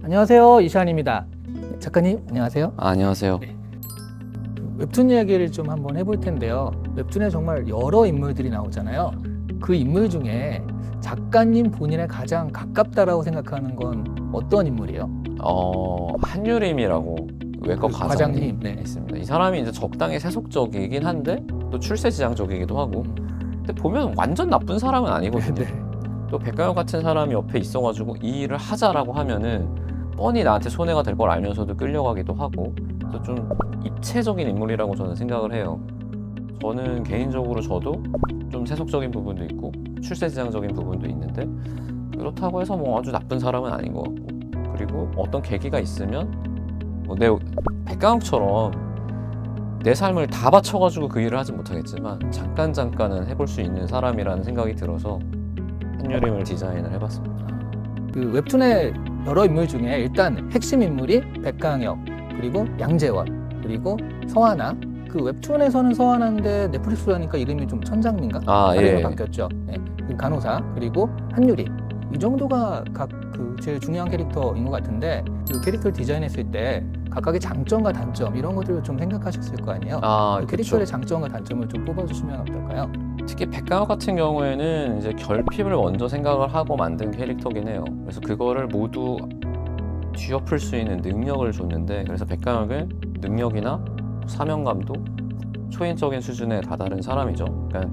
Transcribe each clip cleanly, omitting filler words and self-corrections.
안녕하세요, 이시안입니다. 작가님 안녕하세요. 안녕하세요. 네. 웹툰 이야기를 좀 한번 해볼 텐데요. 웹툰에 정말 여러 인물들이 나오잖아요. 그 인물 중에 작가님 본인에 가장 가깝다라고 생각하는 건 어떤 인물이에요? 한유림이라고 외과 과장님 네. 있습니다. 이 사람이 이제 적당히 세속적이긴 한데 또 출세지향적이기도 하고, 근데 보면 완전 나쁜 사람은 아니거든요. 네. 또 백가영 같은 사람이 옆에 있어가지고 이 일을 하자라고 하면은 뻔히 나한테 손해가 될 걸 알면서도 끌려가기도 하고, 또 좀 입체적인 인물이라고 저는 생각을 해요. 저는 개인적으로 저도 좀 세속적인 부분도 있고 출세지향적인 부분도 있는데, 그렇다고 해서 뭐 아주 나쁜 사람은 아닌 것 같고, 그리고 어떤 계기가 있으면 내 백가영처럼 내 삶을 다 바쳐가지고 그 일을 하진 못하겠지만 잠깐은 해볼 수 있는 사람이라는 생각이 들어서 한유림을 디자인을 해봤습니다. 그 웹툰의 여러 인물 중에 일단 핵심 인물이 백강혁, 그리고 양재원, 그리고 서하나. 그 웹툰에서는 서하나인데 넷플릭스로 하니까 이름이 좀 천장민가? 예. 바뀌었죠. 네. 그 간호사, 그리고 한유림. 이 정도가 각 그 제일 중요한 캐릭터인 것 같은데, 그 캐릭터를 디자인했을 때 각각의 장점과 단점 이런 것들을 좀 생각하셨을 거 아니에요? 그 캐릭터의 장점과 단점을 좀 뽑아주시면 어떨까요? 특히 백강혁 같은 경우에는 이제 결핍을 먼저 생각을 하고 만든 캐릭터긴 해요. 그래서 그거를 모두 뒤엎을 수 있는 능력을 줬는데, 그래서 백강혁은 능력이나 사명감도 초인적인 수준에 다다른 사람이죠. 그러니까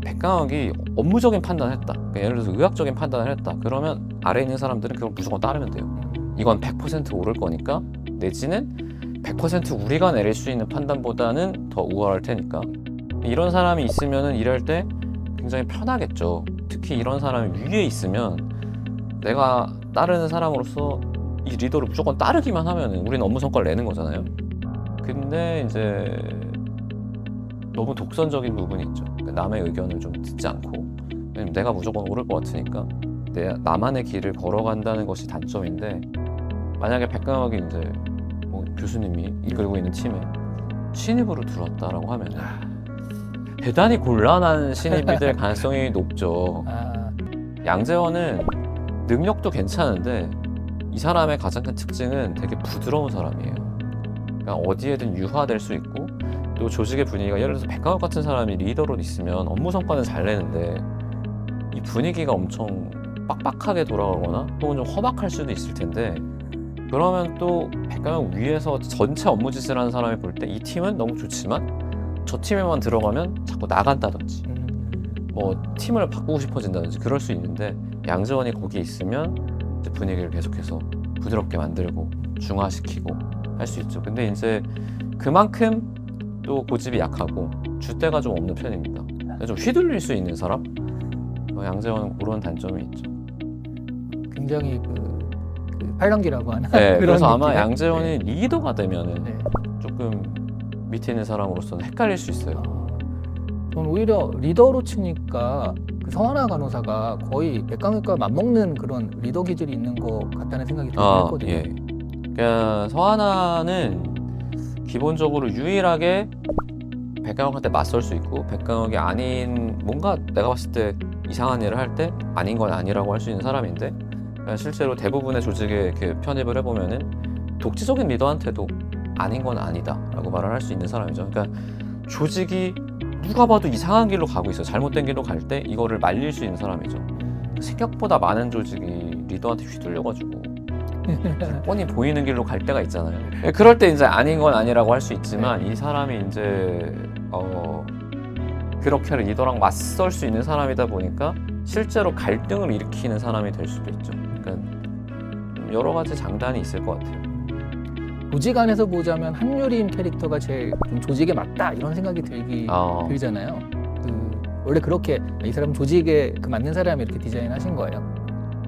백강혁이 업무적인 판단을 했다. 그러니까 예를 들어서 의학적인 판단을 했다. 그러면 아래에 있는 사람들은 그걸 무조건 따르면 돼요. 이건 100% 오를 거니까, 내지는 100% 우리가 내릴 수 있는 판단보다는 더 우월할 테니까. 이런 사람이 있으면 일할 때 굉장히 편하겠죠. 특히 이런 사람이 위에 있으면 내가 따르는 사람으로서 이 리더를 무조건 따르기만 하면 우리는 업무 성과를 내는 거잖아요. 근데 이제 너무 독선적인 부분이 있죠. 남의 의견을 좀 듣지 않고, 왜냐면 내가 무조건 오를 것 같으니까 나만의 길을 걸어간다는 것이 단점인데, 만약에 백강혁이 이제 뭐 교수님이 이끌고 있는 팀에 신입으로 들어왔다라고 하면 대단히 곤란한 신입이 될 가능성이 높죠. 양재원은 능력도 괜찮은데 이 사람의 가장 큰 특징은 되게 부드러운 사람이에요. 그러니까 어디에든 유화될 수 있고, 또 조직의 분위기가, 예를 들어서 백강혁 같은 사람이 리더로 있으면 업무 성과는 잘 내는데 이 분위기가 엄청 빡빡하게 돌아가거나 혹은 좀 허박할 수도 있을 텐데, 그러면 또 백강혁 위에서 전체 업무 짓을 하는 사람이 볼 때 이 팀은 너무 좋지만 저 팀에만 들어가면 자꾸 나간다든지 뭐 팀을 바꾸고 싶어진다든지 그럴 수 있는데, 양재원이 거기 있으면 이제 분위기를 계속해서 부드럽게 만들고 중화시키고 할 수 있죠. 근데 이제 그만큼 또 고집이 약하고 줏대가 좀 없는 편입니다. 좀 휘둘릴 수 있는 사람? 양재원은 그런 단점이 있죠. 굉장히 그 팔랑귀라고 하는 네, 그런 그래서 아마 느낌의? 양재원이 리더가 되면은 네. 조금 밑에 있는 사람으로서는 헷갈릴 수 있어요. 저는 오히려 리더로 치니까 그 서하나 간호사가 거의 백강혁과 맞먹는 그런 리더 기질이 있는 것 같다는 생각이 들긴 했거든요. 예. 그러니까 서하나는 기본적으로 유일하게 백강혁한테 맞설 수 있고, 백강혁이 아닌 뭔가 내가 봤을 때 이상한 일을 할 때 아닌 건 아니라고 할 수 있는 사람인데, 그러니까 실제로 대부분의 조직에 이렇게 편입을 해보면은 독지적인 리더한테도 아닌 건 아니다 라고 말을 할 수 있는 사람이죠. 그러니까 조직이 누가 봐도 이상한 길로 가고 있어, 잘못된 길로 갈 때 이거를 말릴 수 있는 사람이죠. 생각보다 많은 조직이 리더한테 휘둘려가지고 뻔히 보이는 길로 갈 때가 있잖아요. 그럴 때 이제 아닌 건 아니라고 할 수 있지만, 이 사람이 이제 그렇게 리더랑 맞설 수 있는 사람이다 보니까 실제로 갈등을 일으키는 사람이 될 수도 있죠. 그러니까 여러 가지 장단이 있을 것 같아요. 조직 안에서 보자면 한유림 캐릭터가 제일 좀 조직에 맞다 이런 생각이 들잖아요. 원래 그렇게 이 사람은 조직에 맞는 사람이 이렇게 디자인하신 거예요?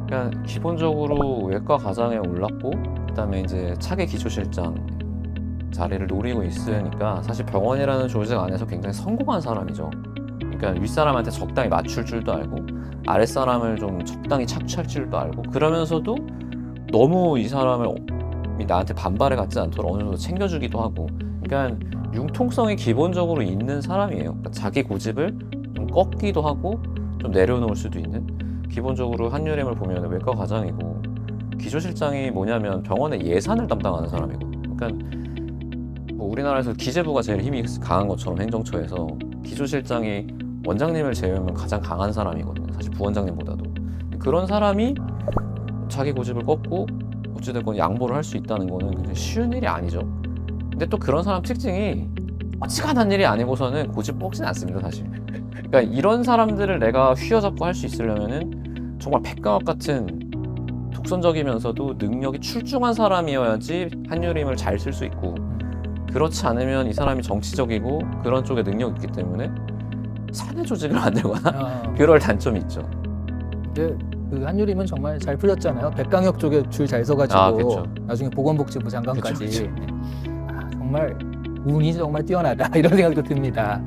그러니까 기본적으로 외과 과장에 올랐고, 그다음에 이제 차기 기초실장 자리를 노리고 있으니까 사실 병원이라는 조직 안에서 굉장히 성공한 사람이죠. 그러니까 윗사람한테 적당히 맞출 줄도 알고 아랫사람을 좀 적당히 착취할 줄도 알고, 그러면서도 너무 이 사람이 나한테 반발해 갖지 않도록 어느 정도 챙겨주기도 하고, 그러니까 융통성이 기본적으로 있는 사람이에요. 그러니까 자기 고집을 좀 꺾기도 하고 좀 내려놓을 수도 있는, 기본적으로 한유림을 보면 외과 과장이고 기조실장이 뭐냐면 병원의 예산을 담당하는 사람이거든요. 그러니까 뭐 우리나라에서 기재부가 제일 힘이 강한 것처럼 행정처에서 기조실장이 원장님을 제외하면 가장 강한 사람이거든요. 사실 부원장님보다도. 그런 사람이 자기 고집을 꺾고 어찌됐건 양보를 할 수 있다는 거는 굉장히 쉬운 일이 아니죠. 근데 또 그런 사람 특징이 어지간한 일이 아니고서는 고집 꺾진 않습니다, 사실. 그러니까 이런 사람들을 내가 휘어잡고 할 수 있으려면은 정말 백강업 같은 독선적이면서도 능력이 출중한 사람이어야지 한유림을 잘 쓸 수 있고, 그렇지 않으면 이 사람이 정치적이고 그런 쪽에 능력이 있기 때문에 사내 조직을 만들거나 그럴 단점이 있죠. 근데 그 한유림은 정말 잘 풀렸잖아요. 백강혁 쪽에 줄 잘 서가지고 그쵸. 나중에 보건복지부 장관까지. 그쵸. 정말 운이 정말 뛰어나다 이런 생각도 듭니다.